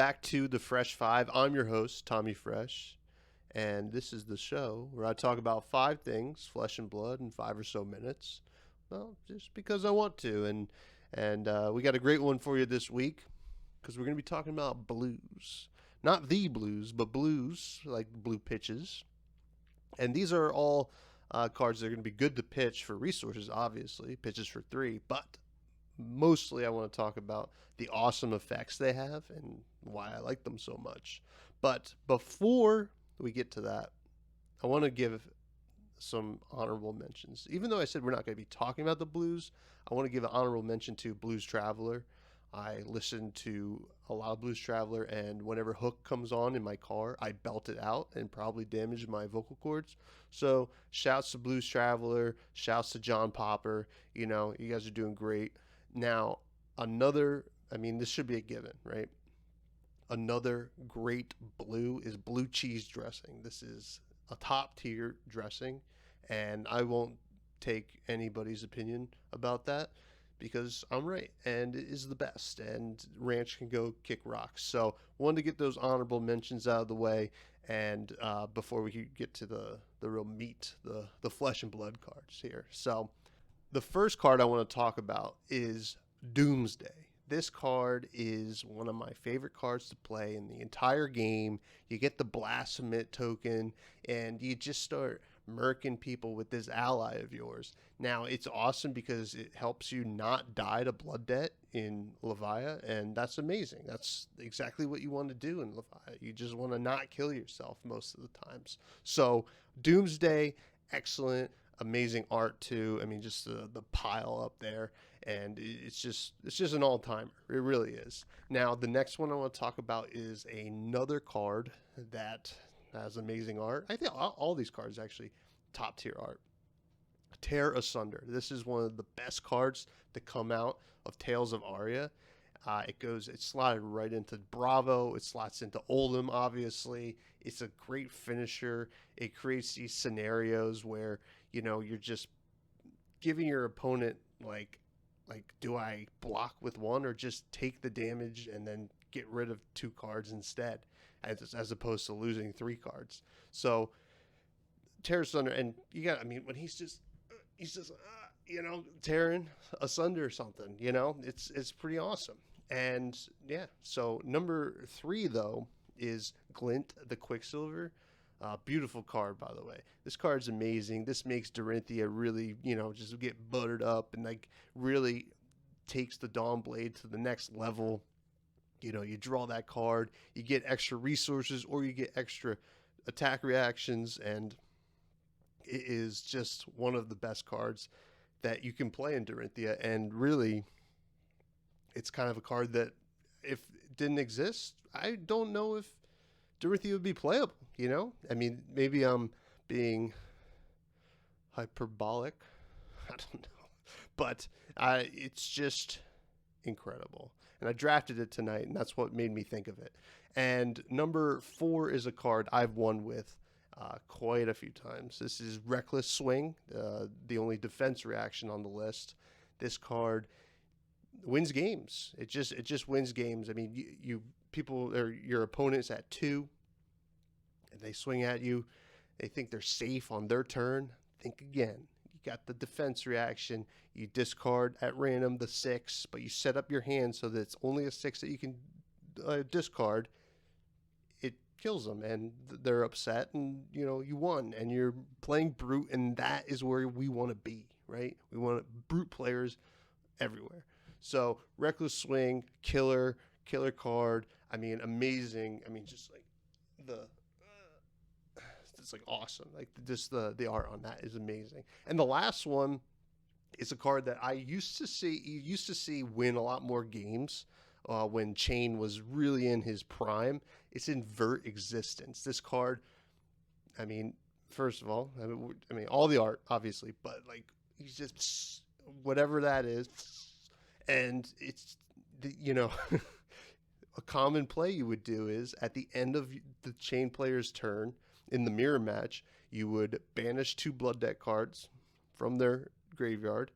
back to the Fresh Five. I'm your host, Tommy Fresh, and this is the show where I talk about five things, flesh and blood, in 5 or so minutes. Well, just because I want to, and we got a great one for you this week because we're going to be talking about blues, not the blues, but blues like blue pitches, and these are all cards that are going to be good to pitch for resources. Obviously, pitches for three, but mostly I want to talk about the awesome effects they have and why I like them so much. But before we get to that, I want to give some honorable mentions. Even though I said we're not going to be talking about the blues, I want to give an honorable mention to Blues Traveler. I listen to a lot of Blues Traveler, and whenever Hook comes on in my car, I belt it out and probably damage my vocal cords. So, shouts to Blues Traveler, shouts to John Popper. You guys are doing great. Now, this should be a given, right? Another great blue is blue cheese dressing. This is a top tier dressing, and I won't take anybody's opinion about that because I'm right, and it is the best, and ranch can go kick rocks. So, wanted to get those honorable mentions out of the way, and before we get to the real meat, the flesh and blood cards here. So, the first card I want to talk about is Doomsday. This card is one of my favorite cards to play in the entire game. You get the Blasphemous token, and you just start murking people with this ally of yours. Now, it's awesome because it helps you not die to Blood Debt in Levia, and that's amazing. That's exactly what you want to do in Levia. You just want to not kill yourself most of the times. So, Doomsday, excellent. Amazing art too. I mean, just the pile up there, and it's just an all timer. It really is. Now, the next one I want to talk about is another card that has amazing art. I think all these cards actually top tier art. Taren Asunder. This is one of the best cards to come out of Tales of Aria. It's slotted right into Bravo. It slots into Oldham, obviously. It's a great finisher. It creates these scenarios where, you're just giving your opponent like, do I block with one or just take the damage and then get rid of 2 cards instead, as opposed to losing 3 cards. So, Taren Asunder, and when he's just tearing asunder something, it's pretty awesome. And yeah, so number 3 though is Glint the Quicksilver. Beautiful card, by the way. This card's amazing. This makes Dorinthia really, just get buttered up and really takes the Dawnblade to the next level. You draw that card, you get extra resources or you get extra attack reactions, and it is just one of the best cards that you can play in Dorinthia. And really, it's kind of a card that if it didn't exist, I don't know if Dorinthia would be playable, maybe I'm being hyperbolic. I don't know. But it's just incredible. And I drafted it tonight, and that's what made me think of it. And number 4 is a card I've won with quite a few times. This is Reckless Swing, the only defense reaction on the list. This card wins games. It just wins games. I mean, your opponent's at 2, and they swing at you. They think they're safe on their turn. Think again. You got the defense reaction. You discard at random the 6, but you set up your hand so that it's only a 6 that you can discard. It kills them, and they're upset, and you won, and you're playing brute, and that is where we want to be, right? We want brute players everywhere. So Reckless Swing, killer card. I mean, amazing. I mean, just like it's like awesome. Like just the art on that is amazing. And the last one is a card that I used to see win a lot more games when Chain was really in his prime. It's in Vert Existence. This card, I mean, first of all, all the art obviously, but like he's just whatever that is, and it's a common play you would do is at the end of the Chain player's turn in the mirror match, you would banish 2 Blood Debt cards from their graveyard,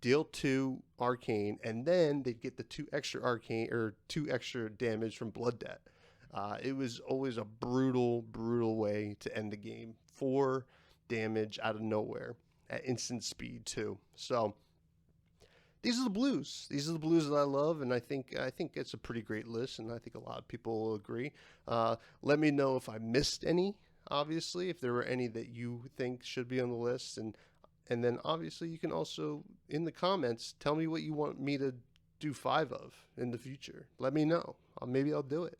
deal 2 arcane, and then they'd get the 2 extra arcane or 2 extra damage from Blood Debt. It was always a brutal, brutal way to end the game. 4 damage out of nowhere at instant speed too. So these are the blues. These are the blues that I love, and I think it's a pretty great list, and I think a lot of people will agree. Let me know if I missed any. Obviously, if there were any that you think should be on the list, and then obviously you can also in the comments tell me what you want me to do 5 of in the future. Let me know. Maybe I'll do it.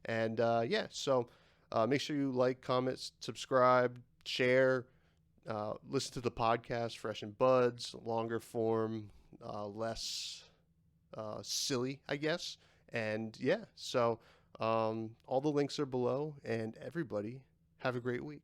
And yeah, so make sure you like, comment, subscribe, share, listen to the podcast, Fresh and Buds, longer form, less silly, I guess. And yeah, so all the links are below, and everybody have a great week.